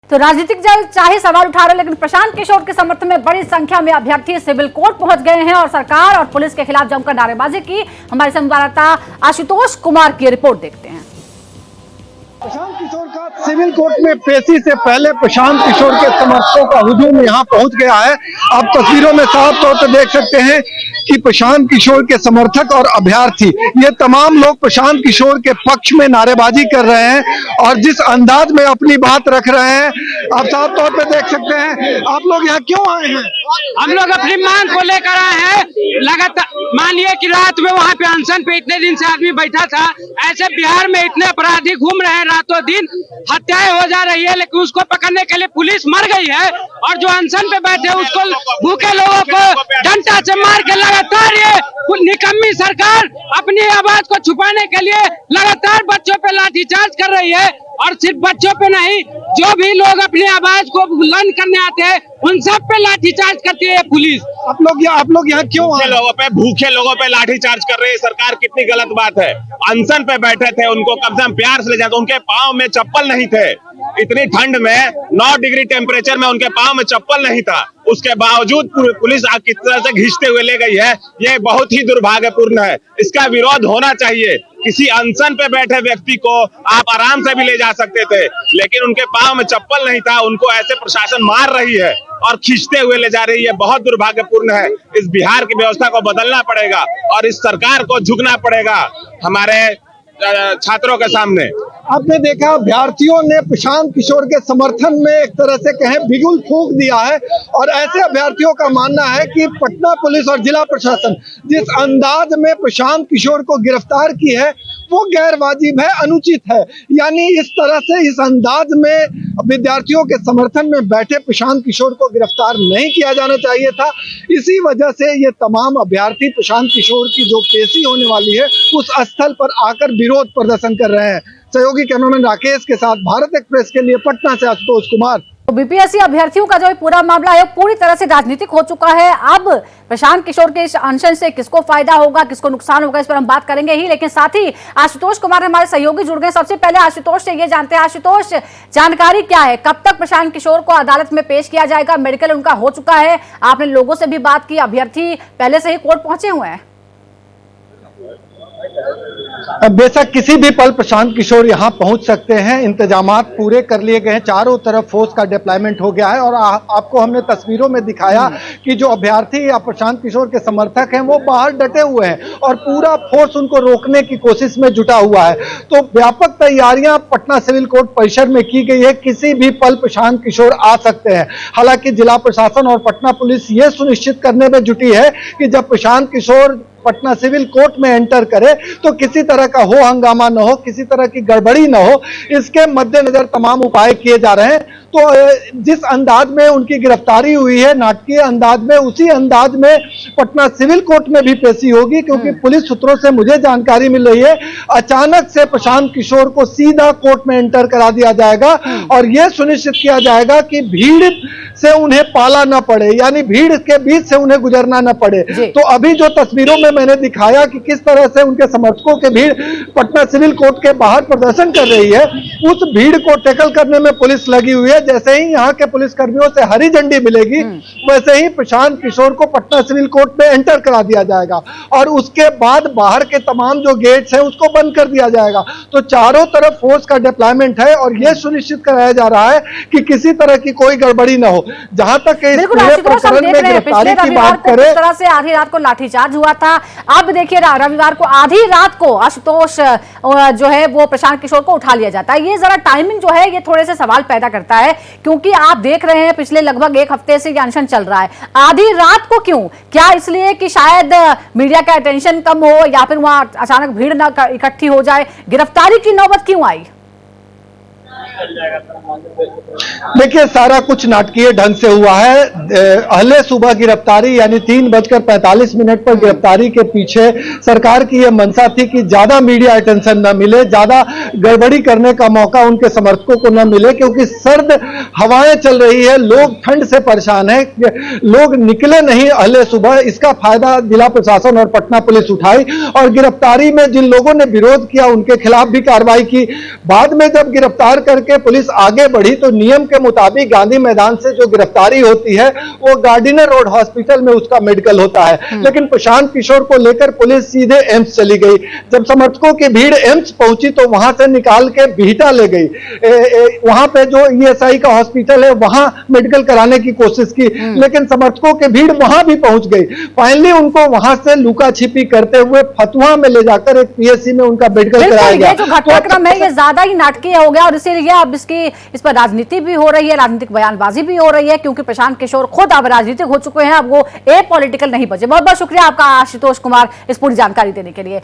तो राजनीतिक दल चाहे सवाल उठा रहे, लेकिन प्रशांत किशोर के समर्थन में बड़ी संख्या में अभ्यर्थी सिविल कोर्ट पहुंच गए हैं और सरकार और पुलिस के खिलाफ जमकर नारेबाजी की। हमारे संवाददाता आशुतोष कुमार की रिपोर्ट देखते हैं। प्रशांत किशोर का सिविल कोर्ट में पेशी से पहले प्रशांत किशोर के समर्थकों का हुजूम यहां पहुंच गया है। आप तस्वीरों में साफ तौर पर देख सकते हैं कि प्रशांत किशोर के समर्थक और अभ्यर्थी ये तमाम लोग प्रशांत किशोर के पक्ष में नारेबाजी कर रहे हैं और जिस अंदाज में अपनी बात रख रहे हैं आप साफ तौर पर देख सकते हैं। आप लोग यहाँ क्यों आए हैं? हम लोग अपनी मांग को लेकर आए हैं। लगातार मानिए कि रात में वहाँ पे अनशन पे इतने दिन से आदमी बैठा था, ऐसे बिहार में इतने अपराधी घूम रहे हैं, रातों दिन हत्याएं हो जा रही है, लेकिन उसको पकड़ने के लिए पुलिस मर गई है और जो अनशन पे बैठे उसको भूखे लोगों को डंडा से मार के लगातार ये निकम्मी सरकार अपनी आवाज को छुपाने के लिए लगातार बच्चों पे लाठीचार्ज कर रही है। और सिर्फ बच्चों पे नहीं, जो भी लोग अपनी आवाज को बुलंद करने आते हैं उन सब पे लाठीचार्ज करती है पुलिस। आप लोग यहाँ क्यों आए? भूखे लोगों पे लाठीचार्ज कर रही है सरकार, कितनी गलत बात है। अनशन पे बैठे थे, उनको कम से कम प्यार से ले जाते, उनके पाँव में चप्पल नहीं थे। इतनी ठंड में 9 डिग्री टेम्परेचर में उनके पाँव में चप्पल नहीं था, उसके बावजूद पुलिस किस तरह से घिसते हुए ले गई है, ये बहुत ही दुर्भाग्यपूर्ण है। इसका विरोध होना चाहिए। किसी अनशन पे बैठे व्यक्ति को आप आराम से भी ले जा सकते थे, लेकिन उनके पाँव में चप्पल नहीं था, उनको ऐसे प्रशासन मार रही है और खींचते हुए ले जा रही है। बहुत दुर्भाग्यपूर्ण है। इस बिहार की व्यवस्था को बदलना पड़ेगा और इस सरकार को झुकना पड़ेगा हमारे छात्रों के सामने। आपने देखा अभ्यर्थियों ने प्रशांत किशोर के समर्थन में एक तरह से कहें बिगुल फूंक दिया है और ऐसे अभ्यर्थियों का मानना है कि पटना पुलिस और जिला प्रशासन जिस अंदाज में प्रशांत किशोर को गिरफ्तार की है वो गैर वाजिब है, अनुचित है। यानी इस तरह से इस अंदाज में विद्यार्थियों के समर्थन में बैठे प्रशांत किशोर को गिरफ्तार नहीं किया जाना चाहिए था। इसी वजह से ये तमाम अभ्यर्थी प्रशांत किशोर की जो पेशी होने वाली है उस स्थल पर आकर विरोध प्रदर्शन कर रहे हैं। सहयोगी कैमरामैन राकेश के साथ भारत एक्सप्रेस के लिए पटना से आशुतोष कुमार। तो बीपीएससी अभ्यर्थियों का जो पूरा मामला है पूरी तरह से राजनीतिक हो चुका है। अब प्रशांत किशोर के इस अनशन से किसको फायदा होगा, किसको नुकसान होगा, इस पर हम बात करेंगे ही, लेकिन साथ ही आशुतोष कुमार हमारे सहयोगी जुड़ गए। सबसे पहले आशुतोष से ये जानते हैं, आशुतोष जानकारी क्या है, कब तक प्रशांत किशोर को अदालत में पेश किया जाएगा? मेडिकल उनका हो चुका है, आपने लोगों से भी बात की, अभ्यर्थी पहले से ही कोर्ट पहुंचे हुए हैं। बेशक किसी भी पल प्रशांत किशोर यहां पहुंच सकते हैं। इंतजामात पूरे कर लिए गए हैं, चारों तरफ फोर्स का डिप्लॉयमेंट हो गया है और आपको हमने तस्वीरों में दिखाया कि जो अभ्यर्थी या प्रशांत किशोर के समर्थक हैं वो बाहर डटे हुए हैं और पूरा फोर्स उनको रोकने की कोशिश में जुटा हुआ है। तो व्यापक तैयारियां पटना सिविल कोर्ट परिसर में की गई है, किसी भी पल प्रशांत किशोर आ सकते हैं। हालांकि जिला प्रशासन और पटना पुलिस ये सुनिश्चित करने में जुटी है कि जब प्रशांत किशोर पटना सिविल कोर्ट में एंटर करे तो किसी तरह का हो हंगामा न हो, किसी तरह की गड़बड़ी न हो, इसके मद्देनजर तमाम उपाय किए जा रहे हैं। तो जिस अंदाज में उनकी गिरफ्तारी हुई है नाटकीय अंदाज में, उसी अंदाज में पटना सिविल कोर्ट में भी पेशी होगी, क्योंकि पुलिस सूत्रों से मुझे जानकारी मिल रही है अचानक से प्रशांत किशोर को सीधा कोर्ट में एंटर करा दिया जाएगा और यह सुनिश्चित किया जाएगा कि भीड़ से उन्हें पाला न पड़े, यानी भीड़ के बीच से उन्हें गुजरना न पड़े। तो अभी जो तस्वीरों में मैंने दिखाया कि किस तरह से उनके समर्थकों के भीड़ पटना सिविल कोर्ट के बाहर प्रदर्शन कर रही है, उस भीड़ को टैकल करने में पुलिस लगी हुई है। जैसे ही यहाँ के पुलिस कर्मियों से हरी झंडी मिलेगी वैसे ही प्रशांत किशोर को पटना सिविल कोर्ट में एंटर करा दिया जाएगा और उसके बाद बाहर के तमाम जो गेट्स हैं उसको बंद कर दिया जाएगा। तो चारों तरफ फोर्स का डिप्लॉयमेंट है और यह सुनिश्चित कराया जा रहा है कि किसी तरह की कोई गड़बड़ी न हो। जहां तक इस पूरे प्रकरण में गिरफ्तारी की बात करें, इस तरह से आधी रात को लाठीचार्ज हुआ था। अब देखिए रविवार को आधी रात को आशुतोष जो है वो प्रशांत किशोर को उठा लिया जाता है। ये जरा टाइमिंग जो है ये थोड़े से सवाल पैदा करता है, क्योंकि आप देख रहे हैं पिछले लगभग 1 हफ्ते से ये अनशन चल रहा है। आधी रात को क्यों? क्या इसलिए कि शायद मीडिया का अटेंशन कम हो या फिर वहां अचानक भीड़ ना इकट्ठी हो जाए? गिरफ्तारी की नौबत क्यों आई? देखिए सारा कुछ नाटकीय ढंग से हुआ है। अहले सुबह गिरफ्तारी यानी 3:45 पर गिरफ्तारी के पीछे सरकार की यह मंशा थी कि ज्यादा मीडिया अटेंशन न मिले, ज्यादा गड़बड़ी करने का मौका उनके समर्थकों को न मिले, क्योंकि सर्द हवाएं चल रही है, लोग ठंड से परेशान है, लोग निकले नहीं अहले सुबह। इसका फायदा जिला प्रशासन और पटना पुलिस उठाई और गिरफ्तारी में जिन लोगों ने विरोध किया उनके खिलाफ भी कार्रवाई की। बाद में जब गिरफ्तार करके लेके पुलिस आगे बढ़ी तो नियम के मुताबिक गांधी मैदान से जो गिरफ्तारी होती है वो गार्डिनर रोड हॉस्पिटल में उसका मेडिकल होता है। लेकिन प्रशांत किशोर को लेकर पुलिस सीधे एम्स चली गई। जब समर्थकों की भीड़ एम्स पहुंची तो वहां से निकाल के बिहटा ले गई। वहां पे जो ईएसआई का हॉस्पिटल है वहां मेडिकल कराने की कोशिश की, लेकिन समर्थकों की भीड़ वहां भी पहुंच गई। फाइनली उनको वहां से लुका छिपी करते हुए फतुहा में ले जाकर एक पीएससी में उनका मेडिकल कराया गया। ये जो घटनाक्रम है ये ज्यादा ही नाटकीय हो गया और इसीलिए अब इस पर राजनीति भी हो रही है, राजनीतिक बयानबाजी भी हो रही है, क्योंकि प्रशांत किशोर खुद अब राजनीतिक हो चुके हैं, अब वो ए पॉलिटिकल नहीं बचे। बहुत बहुत शुक्रिया आपका आशुतोष कुमार इस पूरी जानकारी देने के लिए।